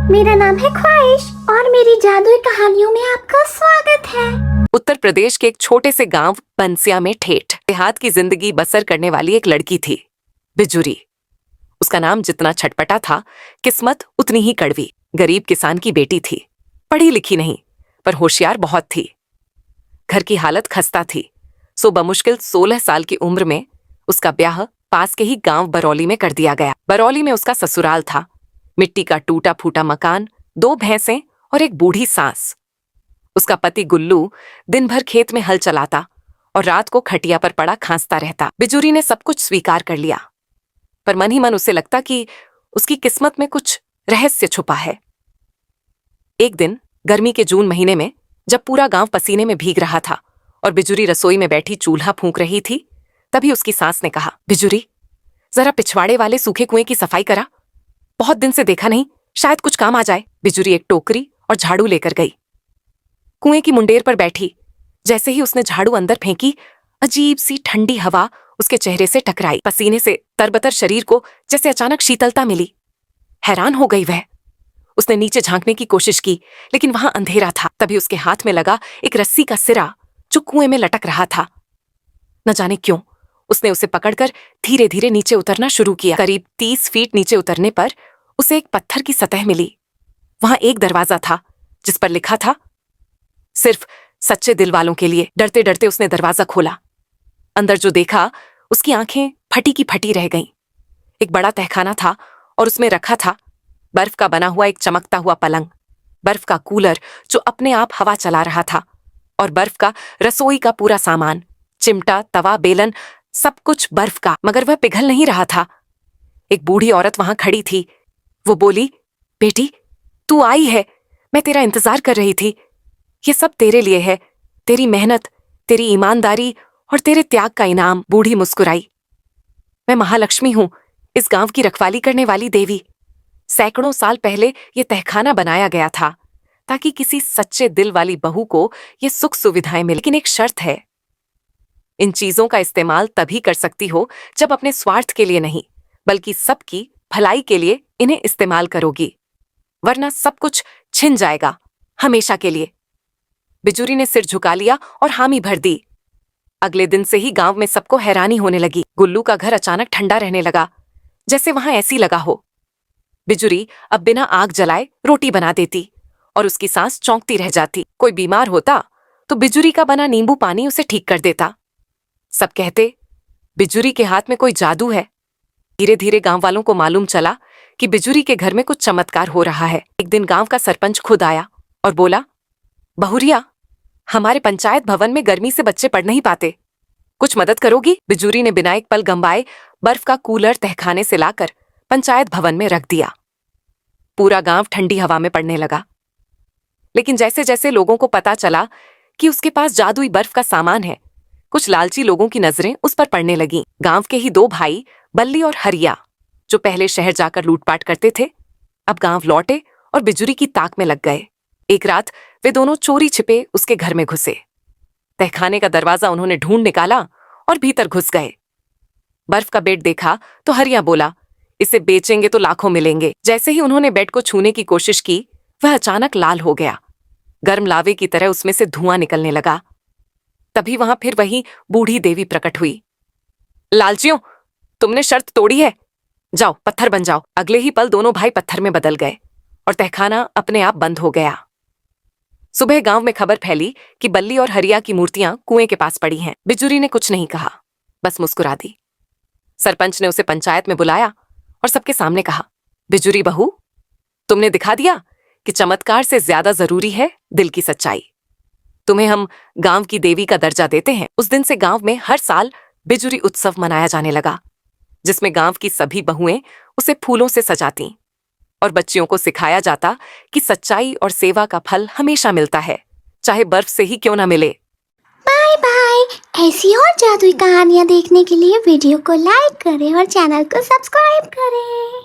मेरा नाम है ख्वाहिश और मेरी जादुई कहानियों में आपका स्वागत है। उत्तर प्रदेश के एक छोटे से गांव बंसिया में ठेठ देहात की जिंदगी बसर करने वाली एक लड़की थी, बिजुरी। उसका नाम जितना छटपटा था, किस्मत उतनी ही कड़वी। गरीब किसान की बेटी थी, पढ़ी लिखी नहीं, पर होशियार बहुत थी। घर की हालत खस्ता थी, सो बमुश्किल 16 साल की उम्र में उसका ब्याह पास के ही गांव बरौली में कर दिया गया। बरौली में उसका ससुराल था, मिट्टी का टूटा फूटा मकान, 2 भैंसें और एक बूढ़ी सास। उसका पति गुल्लू दिन भर खेत में हल चलाता और रात को खटिया पर पड़ा खांसता रहता। बिजुरी ने सब कुछ स्वीकार कर लिया, पर मन ही मन उसे लगता कि उसकी किस्मत में कुछ रहस्य छुपा है। एक दिन गर्मी के जून महीने में, जब पूरा गांव पसीने में भीग रहा था और बिजुरी रसोई में बैठी चूल्हा फूंक रही थी, तभी उसकी सास ने कहा, बिजुरी, जरा पिछवाड़े वाले सूखे कुएं की सफाई करा। बहुत दिन से देखा नहीं, शायद कुछ काम आ जाए। बिजुरी एक टोकरी और झाड़ू लेकर गई। कुएं की मुंडेर पर बैठी, जैसे ही उसने झाड़ू अंदर फेंकी, अजीब सी ठंडी हवा उसके चेहरे से टकराई। पसीने से तरबतर शरीर को जैसे अचानक शीतलता मिली। हैरान हो गई वह। उसने नीचे झांकने की कोशिश की, लेकिन वहां अंधेरा था। तभी उसके हाथ में लगा एक रस्सी का सिरा जो कुएं में लटक रहा था। न जाने क्यों उसने उसे पकड़कर धीरे धीरे नीचे उतरना शुरू किया। करीब 30 फीट नीचे उतरने पर उसे एक पत्थर की सतह मिली। वहां एक दरवाजा था जिस पर लिखा था, सिर्फ सच्चे दिल वालों के लिए। डरते डरते उसने दरवाजा खोला। अंदर जो देखा, उसकी आंखें फटी की फटी रह गईं। एक बड़ा तहखाना था और उसमें रखा था बर्फ का बना हुआ एक चमकता हुआ पलंग, बर्फ का कूलर जो अपने आप हवा चला रहा था, और बर्फ का रसोई का पूरा सामान, चिमटा, तवा, बेलन, सब कुछ बर्फ का। मगर वह पिघल नहीं रहा था। एक बूढ़ी औरत वहां खड़ी थी। वो बोली, बेटी, तू आई है, मैं तेरा इंतजार कर रही थी। ये सब तेरे लिए है, तेरी मेहनत, तेरी ईमानदारी और तेरे त्याग का इनाम। बूढ़ी मुस्कुराई। मैं महालक्ष्मी हूं, इस गांव की रखवाली करने वाली देवी। सैकड़ों साल पहले ये तहखाना बनाया गया था ताकि किसी सच्चे दिल वाली बहू को ये सुख सुविधाएं मिले। लेकिन एक शर्त है, इन चीजों का इस्तेमाल तभी कर सकती हो जब अपने स्वार्थ के लिए नहीं, बल्कि सबकी भलाई के लिए इन्हें इस्तेमाल करोगी, वरना सब कुछ छिन जाएगा हमेशा के लिए। बिजुरी ने सिर झुका लिया और हामी भर दी। अगले दिन से ही गांव में सबको हैरानी होने लगी। गुल्लू का घर अचानक ठंडा रहने लगा, जैसे वहां ऐसी लगा हो। बिजुरी अब बिना आग जलाए रोटी बना देती और उसकी सांस चौंकती रह जाती। कोई बीमार होता तो बिजुरी का बना नींबू पानी उसे ठीक कर देता। सब कहते, बिजुरी के हाथ में कोई जादू है। धीरे धीरे गांव वालों को मालूम चला कि बिजुरी के घर में कुछ चमत्कार हो रहा है। एक दिन गांव का सरपंच खुद आया और बोला, बहुरिया, हमारे पंचायत भवन में गर्मी से बच्चे पढ़ नहीं पाते, कुछ मदद करोगी? बिजुरी ने बिना एक पल गंवाए बर्फ का कूलर तहखाने से लाकर पंचायत भवन में रख दिया। पूरा गांव ठंडी हवा में पड़ने लगा। लेकिन जैसे जैसे लोगों को पता चला कि उसके पास जादुई बर्फ का सामान है, कुछ लालची लोगों की नजरें उस पर पड़ने लगीं। गांव के ही 2 भाई, बल्ली और हरिया, जो पहले शहर जाकर लूटपाट करते थे, अब गांव लौटे और बिजुरी की ताक में लग गए। एक रात वे दोनों चोरी छिपे उसके घर में घुसे। तहखाने का दरवाजा उन्होंने ढूंढ निकाला और भीतर घुस गए। बर्फ का बेड देखा तो हरिया बोला, इसे बेचेंगे तो लाखों मिलेंगे। जैसे ही उन्होंने बेड को छूने की कोशिश की, वह अचानक लाल हो गया। गर्म लावे की तरह उसमें से धुआं निकलने लगा। तभी वहां फिर वही बूढ़ी देवी प्रकट हुई। लालचियों, तुमने शर्त तोड़ी है, जाओ पत्थर बन जाओ। अगले ही पल दोनों भाई पत्थर में बदल गए और तहखाना अपने आप बंद हो गया। सुबह गांव में खबर फैली कि बल्ली और हरिया की मूर्तियां कुएं के पास पड़ी हैं। बिजुरी ने कुछ नहीं कहा, बस मुस्कुरा दी। सरपंच ने उसे पंचायत में बुलाया और सबके सामने कहा, बिजुरी बहू, तुमने दिखा दिया कि चमत्कार से ज्यादा जरूरी है दिल की सच्चाई। तुम्हें हम गांव की देवी का दर्जा देते हैं। उस दिन से गांव में हर साल बिजुरी उत्सव मनाया जाने लगा, जिसमें गांव की सभी बहुएं उसे फूलों से सजाती और बच्चियों को सिखाया जाता कि सच्चाई और सेवा का फल हमेशा मिलता है, चाहे बर्फ से ही क्यों ना मिले। Bye bye. ऐसी और जादुई कहानियाँ देखने के लिए वीडियो को लाइक करें और चैनल को सब्सक्राइब करें।